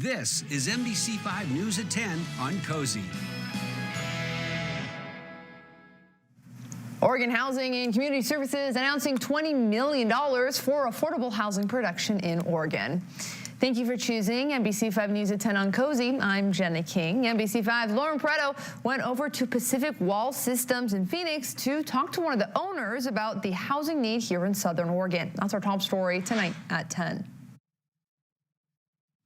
This is NBC5 News at 10 on KOBI. Oregon Housing and Community Services announcing $20 million for affordable housing production in Oregon. Thank you for choosing NBC5 News at 10 on KOBI. I'm Jenna King. NBC5's Lauren Pareto went over to Pacific Wall Systems in Phoenix to talk to one of the owners about the housing need here in Southern Oregon. That's our top story tonight at 10.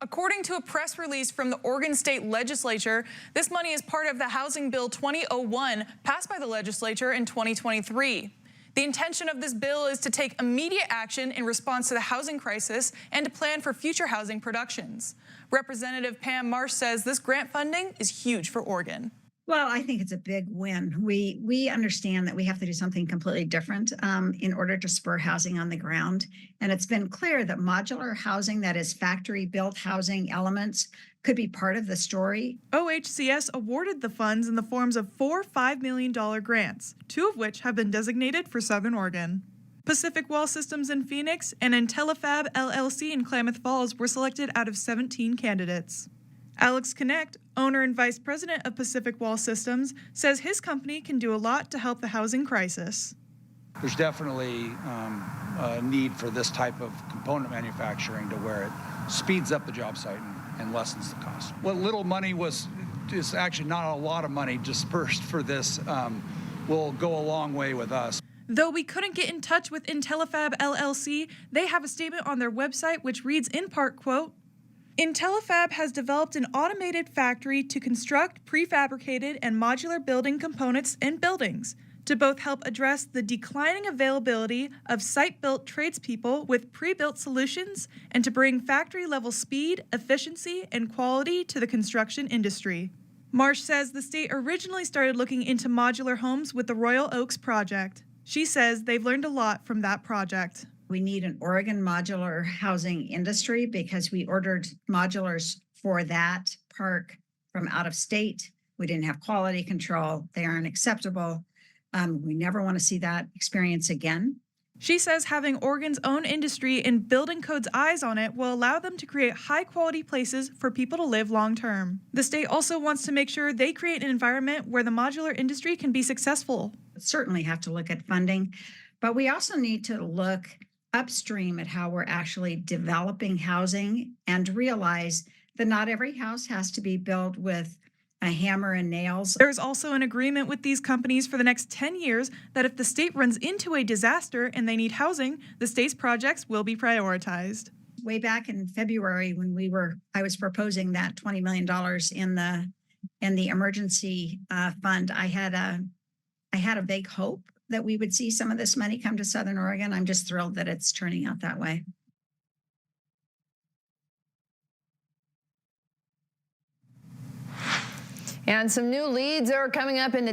According to a press release from the Oregon State Legislature, this money is part of the Housing Bill 2001 passed by the legislature in 2023. The intention of this bill is to take immediate action in response to the housing crisis and to plan for future housing productions. Representative Pam Marsh says this grant funding is huge for Oregon. Well, I think it's a big win. We understand that we have to do something completely different in order to spur housing on the ground. And it's been clear that modular housing, that is factory-built housing elements, could be part of the story. OHCS awarded the funds in the forms of 4 $5 million grants, 2 of which have been designated for Southern Oregon. Pacific Wall Systems in Phoenix and IntelliFab LLC in Klamath Falls were selected out of 17 candidates. Alex Connect, owner and vice president of Pacific Wall Systems, says his company can do a lot to help the housing crisis. There's definitely a need for this type of component manufacturing to where it speeds up the job site and lessens the cost. What little money is actually not a lot of money dispersed for this will go a long way with us. Though we couldn't get in touch with IntelliFab LLC, they have a statement on their website which reads in part, quote, IntelliFab has developed an automated factory to construct prefabricated and modular building components and buildings to both help address the declining availability of site-built tradespeople with pre-built solutions and to bring factory-level speed, efficiency, and quality to the construction industry. Marsh says the state originally started looking into modular homes with the Royal Oaks project. She says they've learned a lot from that project. We need an Oregon modular housing industry because we ordered modulars for that park from out of state. We didn't have quality control. They aren't acceptable. We never want to see that experience again. She says having Oregon's own industry and building code's eyes on it will allow them to create high-quality places for people to live long-term. The state also wants to make sure they create an environment where the modular industry can be successful. Certainly have to look at funding, but we also need to look upstream at how we're actually developing housing and realize that not every house has to be built with a hammer and nails. There's also an agreement with these companies for the next 10 years that if the state runs into a disaster and they need housing, the state's projects will be prioritized. Way back in February when I was proposing that $20 million in the emergency fund, I had a vague hope that we would see some of this money come to Southern Oregon. I'm just thrilled that it's turning out that way. And some new leads are coming up in the day.